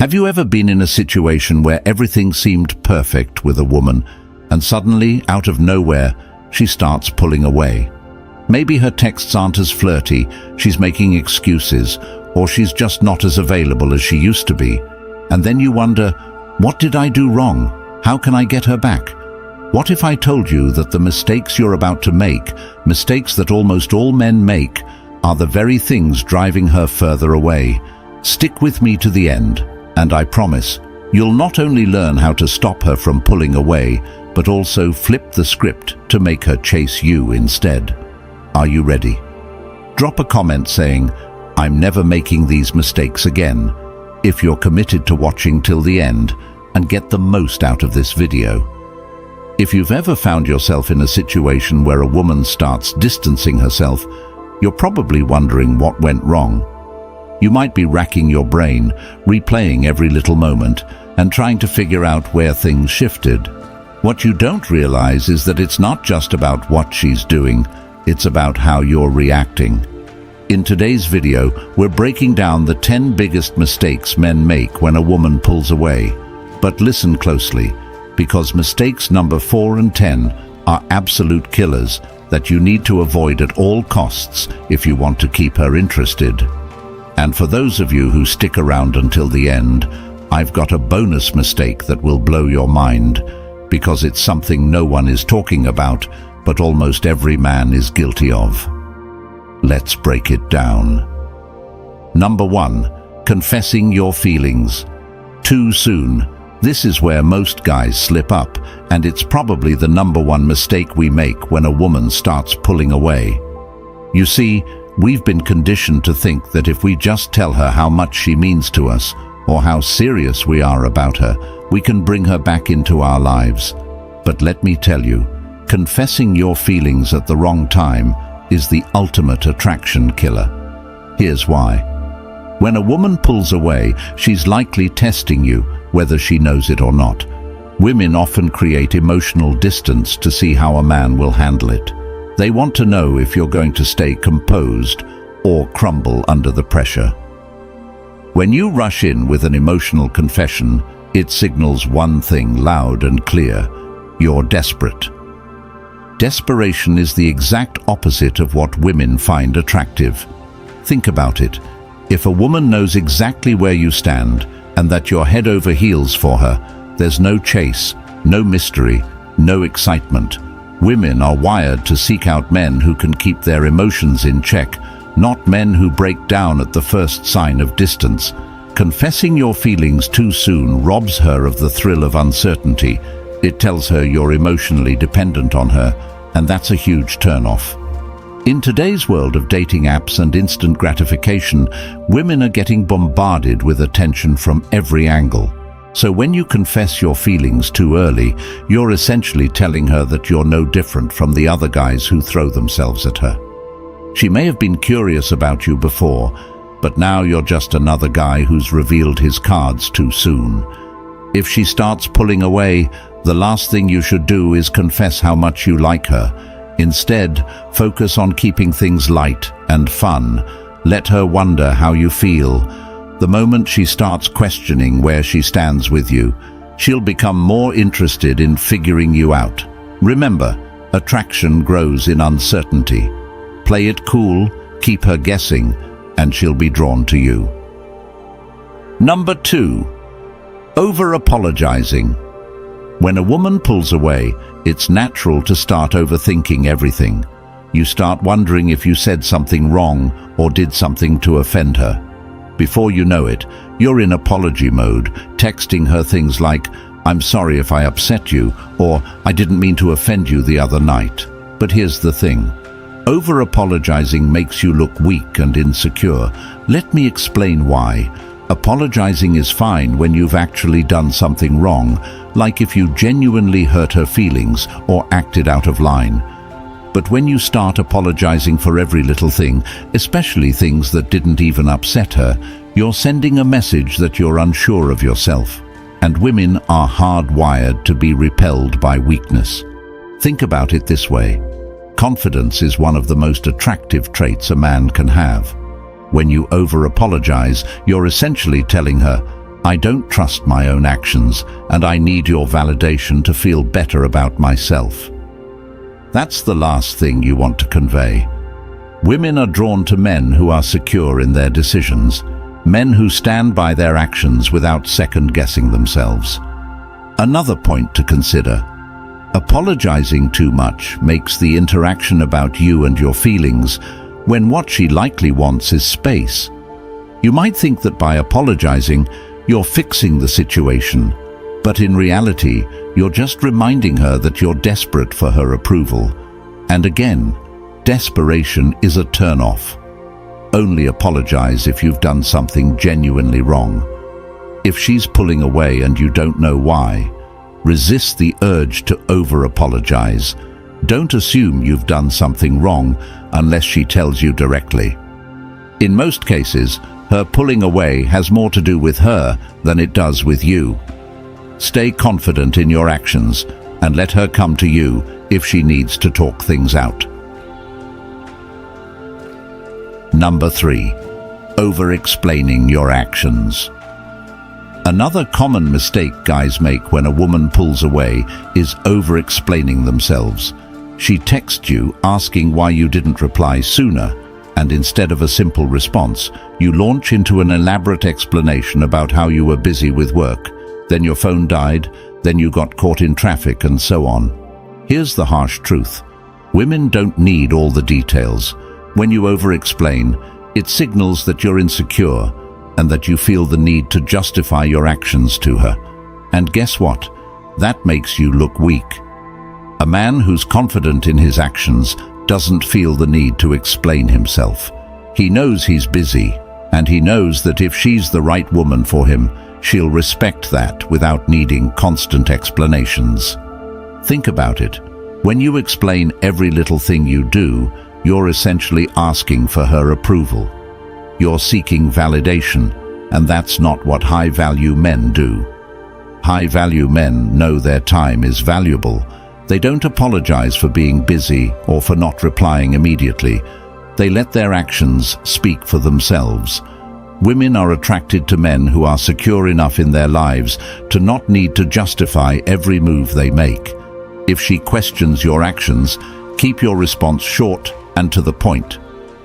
Have you ever been in a situation where everything seemed perfect with a woman, and suddenly, out of nowhere, she starts pulling away? Maybe her texts aren't as flirty, she's making excuses, or she's just not as available as she used to be. And then you wonder, what did I do wrong? How can I get her back? What if I told you that the mistakes you're about to make, mistakes that almost all men make, are the very things driving her further away? Stick with me to the end, and I promise, you'll not only learn how to stop her from pulling away, but also flip the script to make her chase you instead. Are you ready? Drop a comment saying, "I'm never making these mistakes again," if you're committed to watching till the end and get the most out of this video. If you've ever found yourself in a situation where a woman starts distancing herself, you're probably wondering what went wrong. You might be racking your brain, replaying every little moment, and trying to figure out where things shifted. What you don't realize is that it's not just about what she's doing, it's about how you're reacting. In today's video, we're breaking down the 10 biggest mistakes men make when a woman pulls away. But listen closely, because mistakes number 4 and 10 are absolute killers that you need to avoid at all costs if you want to keep her interested. And for those of you who stick around until the end, I've got a bonus mistake that will blow your mind, because it's something no one is talking about, but almost every man is guilty of. Let's break it down. Number 1, confessing your feelings. Too soon. This is where most guys slip up, and it's probably the number 1 mistake we make when a woman starts pulling away. You see, we've been conditioned to think that if we just tell her how much she means to us, or how serious we are about her, we can bring her back into our lives. But let me tell you, confessing your feelings at the wrong time is the ultimate attraction killer. Here's why. When a woman pulls away, she's likely testing you, whether she knows it or not. Women often create emotional distance to see how a man will handle it. They want to know if you're going to stay composed or crumble under the pressure. When you rush in with an emotional confession, it signals one thing loud and clear: you're desperate. Desperation is the exact opposite of what women find attractive. Think about it. If a woman knows exactly where you stand and that you're head over heels for her, there's no chase, no mystery, no excitement. Women are wired to seek out men who can keep their emotions in check, not men who break down at the first sign of distance. Confessing your feelings too soon robs her of the thrill of uncertainty. It tells her you're emotionally dependent on her, and that's a huge turn-off. In today's world of dating apps and instant gratification, women are getting bombarded with attention from every angle. So when you confess your feelings too early, you're essentially telling her that you're no different from the other guys who throw themselves at her. She may have been curious about you before, but now you're just another guy who's revealed his cards too soon. If she starts pulling away, the last thing you should do is confess how much you like her. Instead, focus on keeping things light and fun. Let her wonder how you feel. The moment she starts questioning where she stands with you, she'll become more interested in figuring you out. Remember, attraction grows in uncertainty. Play it cool, keep her guessing, and she'll be drawn to you. Number 2, over-apologizing. When a woman pulls away, it's natural to start overthinking everything. You start wondering if you said something wrong or did something to offend her. Before you know it, you're in apology mode, texting her things like, "I'm sorry if I upset you," or "I didn't mean to offend you the other night." But here's the thing. Over-apologizing makes you look weak and insecure. Let me explain why. Apologizing is fine when you've actually done something wrong, like if you genuinely hurt her feelings or acted out of line. But when you start apologizing for every little thing, especially things that didn't even upset her, you're sending a message that you're unsure of yourself. And women are hardwired to be repelled by weakness. Think about it this way. Confidence is one of the most attractive traits a man can have. When you over-apologize, you're essentially telling her, I don't trust my own actions, and I need your validation to feel better about myself. That's the last thing you want to convey. Women are drawn to men who are secure in their decisions, men who stand by their actions without second-guessing themselves. Another point to consider: apologizing too much makes the interaction about you and your feelings, when what she likely wants is space. You might think that by apologizing, you're fixing the situation, but in reality, you're just reminding her that you're desperate for her approval. And again, desperation is a turn-off. Only apologize if you've done something genuinely wrong. If she's pulling away and you don't know why, resist the urge to over-apologize. Don't assume you've done something wrong unless she tells you directly. In most cases, her pulling away has more to do with her than it does with you. Stay confident in your actions and let her come to you if she needs to talk things out. Number 3. Over-explaining your actions. Another common mistake guys make when a woman pulls away is over-explaining themselves. She texts you asking why you didn't reply sooner, and instead of a simple response, you launch into an elaborate explanation about how you were busy with work, then your phone died, then you got caught in traffic, and so on. Here's the harsh truth: women don't need all the details. When you over-explain, it signals that you're insecure and that you feel the need to justify your actions to her. And guess what? That makes you look weak. A man who's confident in his actions doesn't feel the need to explain himself. He knows he's busy, and he knows that if she's the right woman for him, she'll respect that without needing constant explanations. Think about it. When you explain every little thing you do, you're essentially asking for her approval. You're seeking validation, and that's not what high-value men do. High-value men know their time is valuable. They don't apologize for being busy or for not replying immediately. They let their actions speak for themselves. Women are attracted to men who are secure enough in their lives to not need to justify every move they make. If she questions your actions, keep your response short and to the point.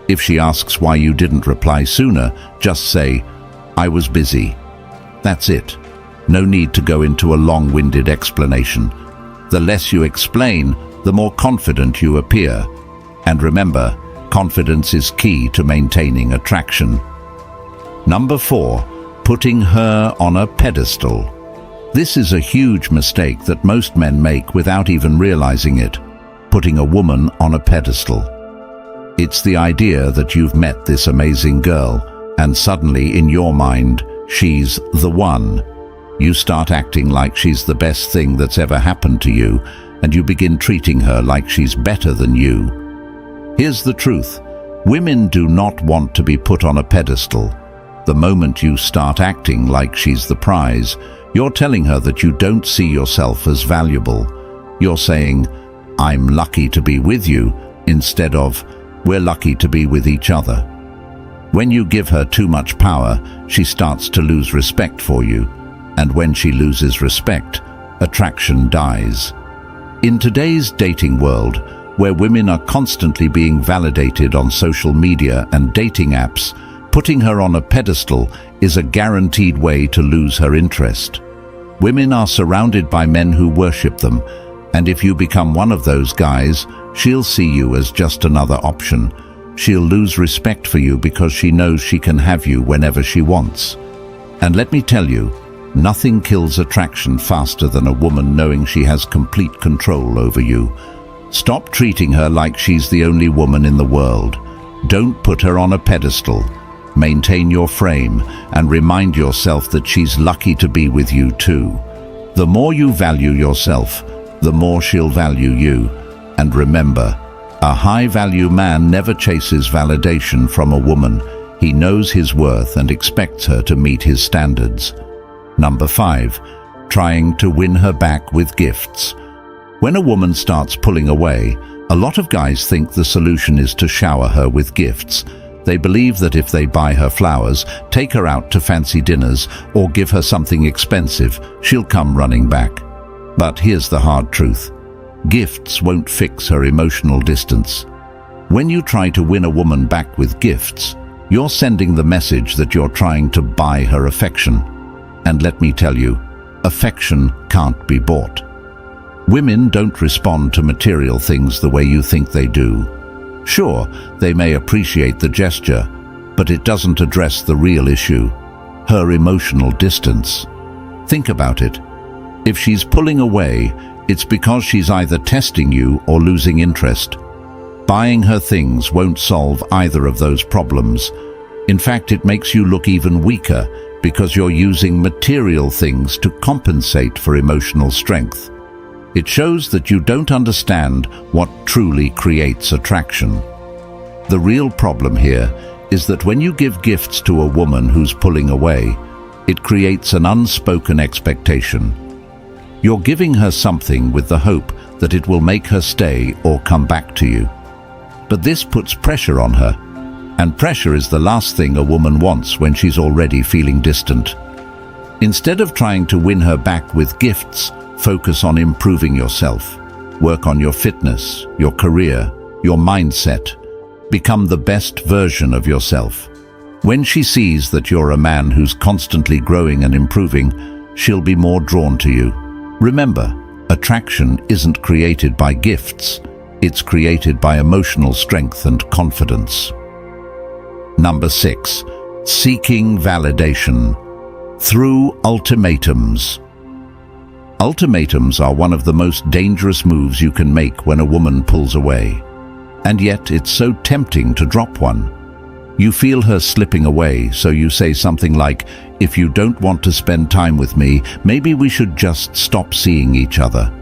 If she asks why you didn't reply sooner, just say, "I was busy." That's it. No need to go into a long-winded explanation. The less you explain, the more confident you appear. And remember, confidence is key to maintaining attraction. Number 4. Putting her on a pedestal. This is a huge mistake that most men make without even realizing it: putting a woman on a pedestal. It's the idea that you've met this amazing girl, and suddenly in your mind, she's the one. You start acting like she's the best thing that's ever happened to you, and you begin treating her like she's better than you. Here's the truth: women do not want to be put on a pedestal. The moment you start acting like she's the prize, you're telling her that you don't see yourself as valuable. You're saying, "I'm lucky to be with you," instead of, "We're lucky to be with each other." When you give her too much power, she starts to lose respect for you. And when she loses respect, attraction dies. In today's dating world, where women are constantly being validated on social media and dating apps, putting her on a pedestal is a guaranteed way to lose her interest. Women are surrounded by men who worship them, and if you become one of those guys, she'll see you as just another option. She'll lose respect for you because she knows she can have you whenever she wants. And let me tell you, nothing kills attraction faster than a woman knowing she has complete control over you. Stop treating her like she's the only woman in the world. Don't put her on a pedestal. Maintain your frame and remind yourself that she's lucky to be with you too. The more you value yourself, the more she'll value you. And remember, a high-value man never chases validation from a woman. He knows his worth and expects her to meet his standards. Number 5. Trying to win her back with gifts. When a woman starts pulling away, a lot of guys think the solution is to shower her with gifts. They believe that if they buy her flowers, take her out to fancy dinners, or give her something expensive, she'll come running back. But here's the hard truth. Gifts won't fix her emotional distance. When you try to win a woman back with gifts, you're sending the message that you're trying to buy her affection. And let me tell you, affection can't be bought. Women don't respond to material things the way you think they do. Sure, they may appreciate the gesture, but it doesn't address the real issue, her emotional distance. Think about it. If she's pulling away, it's because she's either testing you or losing interest. Buying her things won't solve either of those problems. In fact, it makes you look even weaker because you're using material things to compensate for emotional strength. It shows that you don't understand what truly creates attraction. The real problem here is that when you give gifts to a woman who's pulling away, it creates an unspoken expectation. You're giving her something with the hope that it will make her stay or come back to you. But this puts pressure on her, and pressure is the last thing a woman wants when she's already feeling distant. Instead of trying to win her back with gifts, focus on improving yourself. Work on your fitness, your career, your mindset. Become the best version of yourself. When she sees that you're a man who's constantly growing and improving, she'll be more drawn to you. Remember, attraction isn't created by gifts. It's created by emotional strength and confidence. Number 6. Seeking validation through ultimatums. Ultimatums are one of the most dangerous moves you can make when a woman pulls away. And yet it's so tempting to drop one. You feel her slipping away, so you say something like, "If you don't want to spend time with me, maybe we should just stop seeing each other."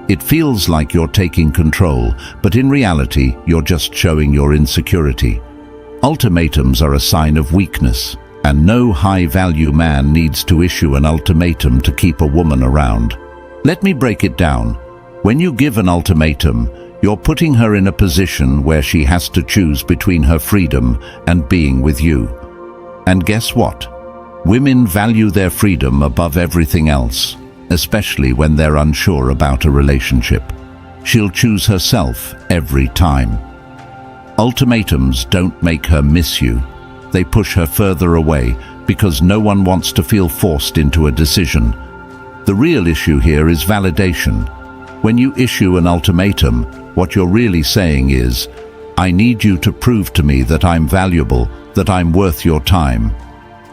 It feels like you're taking control, but in reality, you're just showing your insecurity. Ultimatums are a sign of weakness, and no high-value man needs to issue an ultimatum to keep a woman around. Let me break it down. When you give an ultimatum, you're putting her in a position where she has to choose between her freedom and being with you. And guess what? Women value their freedom above everything else, especially when they're unsure about a relationship. She'll choose herself every time. Ultimatums don't make her miss you. They push her further away because no one wants to feel forced into a decision. The real issue here is validation. When you issue an ultimatum, what you're really saying is, "I need you to prove to me that I'm valuable, that I'm worth your time."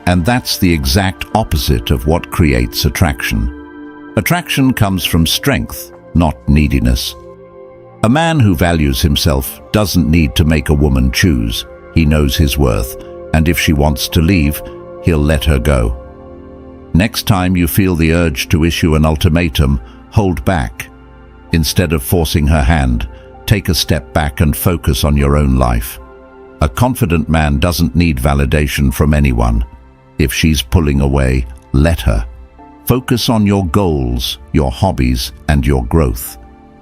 And that's the exact opposite of what creates attraction. Attraction comes from strength, not neediness. A man who values himself doesn't need to make a woman choose. He knows his worth, and if she wants to leave, he'll let her go. Next time you feel the urge to issue an ultimatum, hold back. Instead of forcing her hand, take a step back and focus on your own life. A confident man doesn't need validation from anyone. If she's pulling away, let her. Focus on your goals, your hobbies, and your growth.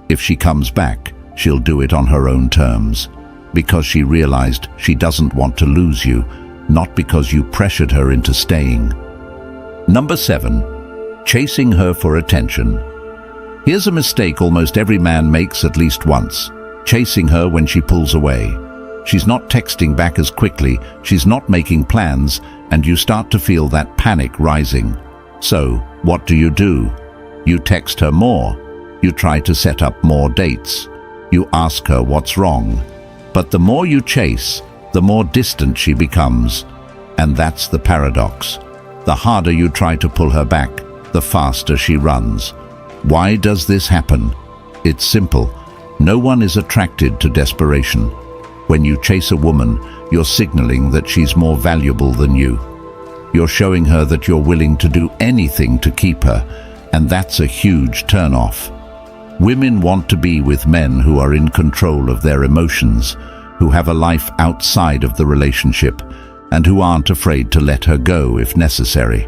If she comes back, she'll do it on her own terms, because she realized she doesn't want to lose you, not because you pressured her into staying. Number 7. Chasing her for attention. Here's a mistake almost every man makes at least once: chasing her when she pulls away. She's not texting back as quickly, she's not making plans, and you start to feel that panic rising. So, what do? You text her more. You try to set up more dates. You ask her what's wrong. But the more you chase, the more distant she becomes. And that's the paradox. The harder you try to pull her back, the faster she runs. Why does this happen? It's simple. No one is attracted to desperation. When you chase a woman, you're signaling that she's more valuable than you. You're showing her that you're willing to do anything to keep her, and that's a huge turn-off. Women want to be with men who are in control of their emotions, who have a life outside of the relationship, and who aren't afraid to let her go if necessary.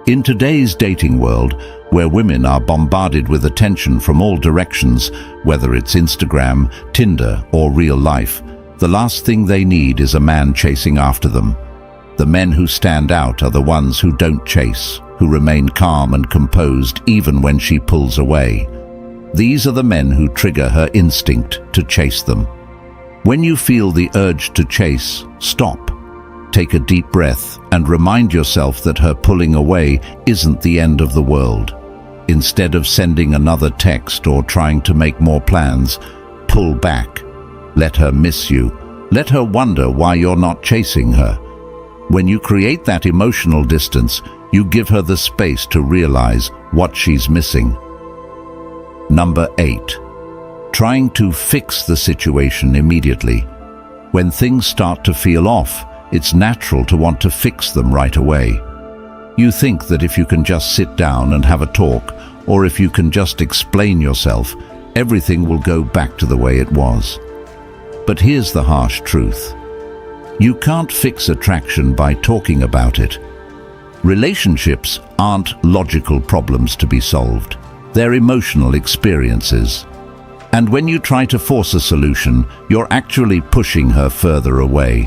In today's dating world, where women are bombarded with attention from all directions, whether it's Instagram, Tinder, or real life, The last thing they need is a man chasing after them. The men who stand out are the ones who don't chase, who remain calm and composed even when she pulls away. These are the men who trigger her instinct to chase them. When you feel the urge to chase, stop. Take a deep breath and remind yourself that her pulling away isn't the end of the world. Instead of sending another text or trying to make more plans, pull back. Let her miss you. Let her wonder why you're not chasing her. When you create that emotional distance, you give her the space to realize what she's missing. Number 8. Trying to fix the situation immediately. When things start to feel off, it's natural to want to fix them right away. You think that if you can just sit down and have a talk, or if you can just explain yourself, everything will go back to the way it was. But here's the harsh truth. You can't fix attraction by talking about it. Relationships aren't logical problems to be solved. They're emotional experiences. And when you try to force a solution, you're actually pushing her further away.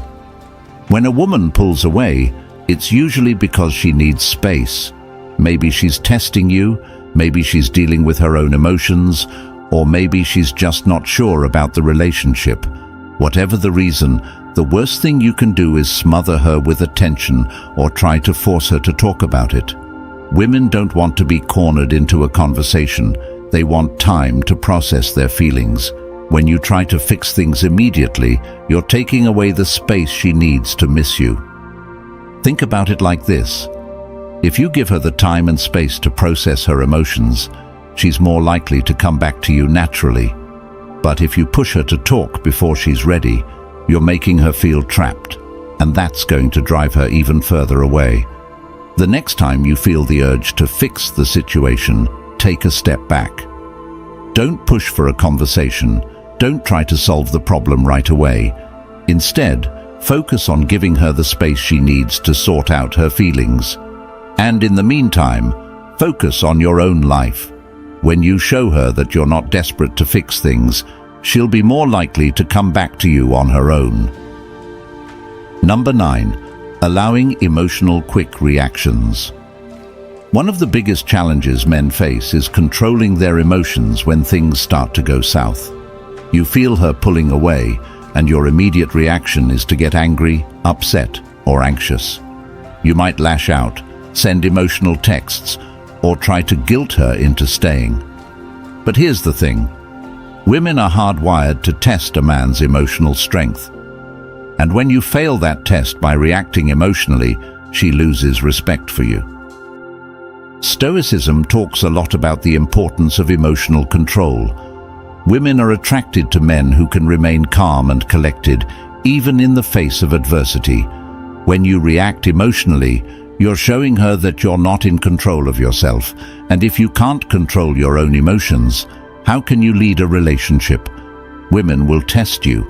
When a woman pulls away, it's usually because she needs space. Maybe she's testing you, maybe she's dealing with her own emotions, or maybe she's just not sure about the relationship. Whatever the reason, the worst thing you can do is smother her with attention or try to force her to talk about it. Women don't want to be cornered into a conversation. They want time to process their feelings. When you try to fix things immediately, you're taking away the space she needs to miss you. Think about it like this. If you give her the time and space to process her emotions, she's more likely to come back to you naturally. But if you push her to talk before she's ready, you're making her feel trapped, and that's going to drive her even further away. The next time you feel the urge to fix the situation, take a step back. Don't push for a conversation. Don't try to solve the problem right away. Instead, focus on giving her the space she needs to sort out her feelings. And in the meantime, focus on your own life. When you show her that you're not desperate to fix things, she'll be more likely to come back to you on her own. Number 9. Allowing emotional quick reactions. One of the biggest challenges men face is controlling their emotions when things start to go south. You feel her pulling away, and your immediate reaction is to get angry, upset, or anxious. You might lash out, send emotional texts, or try to guilt her into staying. But here's the thing. Women are hardwired to test a man's emotional strength. And when you fail that test by reacting emotionally, she loses respect for you. Stoicism talks a lot about the importance of emotional control. Women are attracted to men who can remain calm and collected, even in the face of adversity. When you react emotionally, you're showing her that you're not in control of yourself, and if you can't control your own emotions, how can you lead a relationship? Women will test you.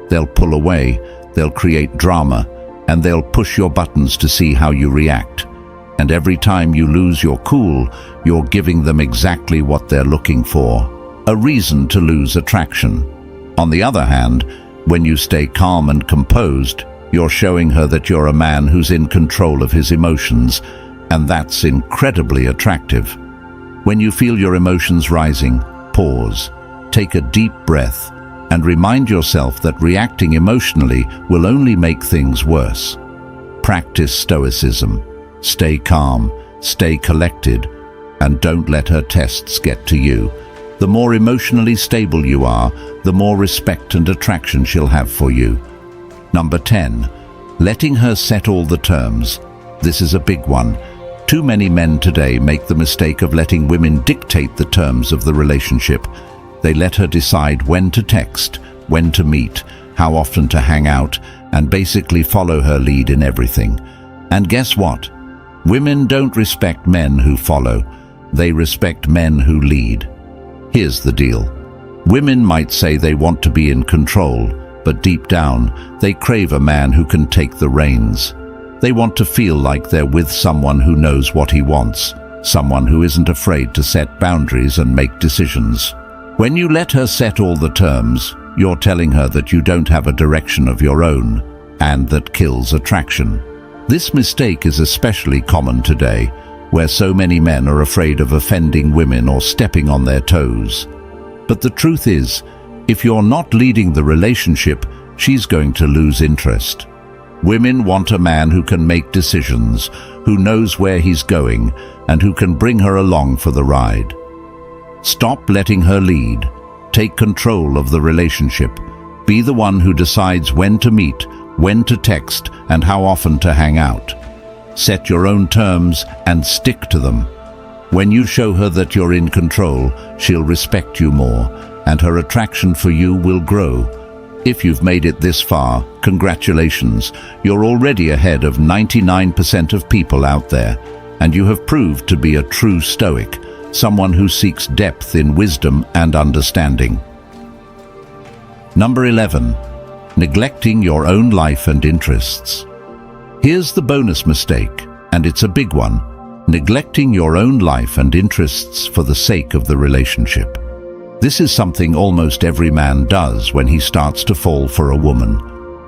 They'll pull away, they'll create drama, and they'll push your buttons to see how you react. And every time you lose your cool, you're giving them exactly what they're looking for, a reason to lose attraction. On the other hand, when you stay calm and composed, you're showing her that you're a man who's in control of his emotions, and that's incredibly attractive. When you feel your emotions rising, pause, take a deep breath, and remind yourself that reacting emotionally will only make things worse. Practice Stoicism. Stay calm, stay collected, and don't let her tests get to you. The more emotionally stable you are, the more respect and attraction she'll have for you. Number 10. Letting her set all the terms. This is a big one. Too many men today make the mistake of letting women dictate the terms of the relationship. They let her decide when to text, when to meet, how often to hang out, and basically follow her lead in everything. And guess what? Women don't respect men who follow. They respect men who lead. Here's the deal. Women might say they want to be in control, but deep down, they crave a man who can take the reins. They want to feel like they're with someone who knows what he wants, someone who isn't afraid to set boundaries and make decisions. When you let her set all the terms, you're telling her that you don't have a direction of your own, and that kills attraction. This mistake is especially common today, where so many men are afraid of offending women or stepping on their toes. But the truth is, if you're not leading the relationship, she's going to lose interest. Women want a man who can make decisions, who knows where he's going, and who can bring her along for the ride. Stop letting her lead. Take control of the relationship. Be the one who decides when to meet, when to text, and how often to hang out. Set your own terms and stick to them. When you show her that you're in control, she'll respect you more, and her attraction for you will grow. If you've made it this far, congratulations. You're already ahead of 99% of people out there, and you have proved to be a true Stoic, someone who seeks depth in wisdom and understanding. Number 11. Neglecting your own life and interests. Here's the bonus mistake, and it's a big one: neglecting your own life and interests for the sake of the relationship. This is something almost every man does when he starts to fall for a woman.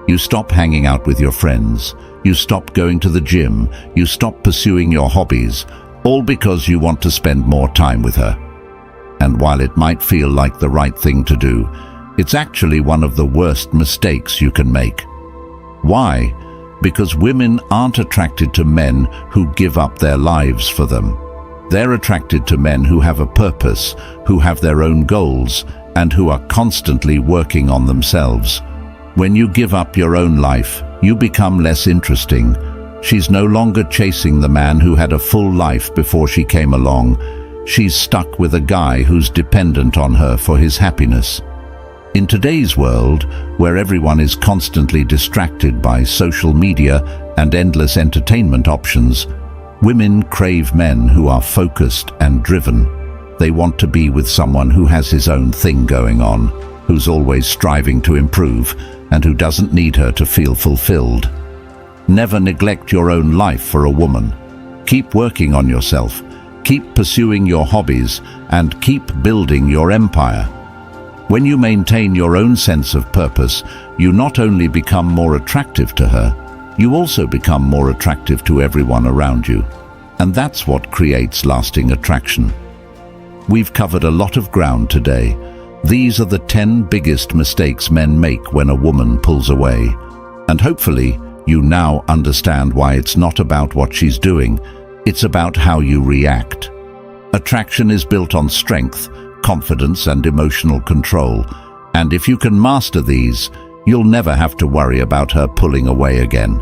You stop hanging out with your friends, you stop going to the gym, you stop pursuing your hobbies, all because you want to spend more time with her. And while it might feel like the right thing to do, it's actually one of the worst mistakes you can make. Why? Because women aren't attracted to men who give up their lives for them. They're attracted to men who have a purpose, who have their own goals, and who are constantly working on themselves. When you give up your own life, you become less interesting. She's no longer chasing the man who had a full life before she came along. She's stuck with a guy who's dependent on her for his happiness. In today's world, where everyone is constantly distracted by social media and endless entertainment options, women crave men who are focused and driven. They want to be with someone who has his own thing going on, who's always striving to improve, and who doesn't need her to feel fulfilled. Never neglect your own life for a woman. Keep working on yourself, keep pursuing your hobbies, and keep building your empire. When you maintain your own sense of purpose, you not only become more attractive to her, you also become more attractive to everyone around you. And that's what creates lasting attraction. We've covered a lot of ground today. These are the 10 biggest mistakes men make when a woman pulls away. And hopefully, you now understand why it's not about what she's doing, it's about how you react. Attraction is built on strength, confidence, and emotional control. And if you can master these, you'll never have to worry about her pulling away again.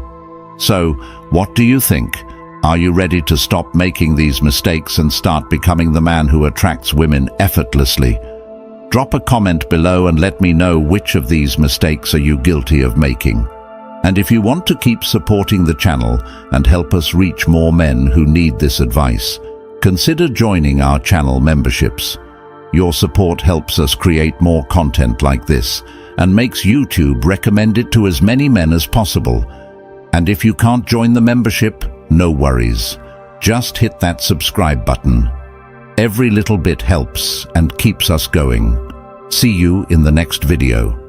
So, what do you think? Are you ready to stop making these mistakes and start becoming the man who attracts women effortlessly? Drop a comment below and let me know which of these mistakes are you guilty of making. And if you want to keep supporting the channel and help us reach more men who need this advice, consider joining our channel memberships. Your support helps us create more content like this and makes YouTube recommend it to as many men as possible. And if you can't join the membership, no worries. Just hit that subscribe button. Every little bit helps and keeps us going. See you in the next video.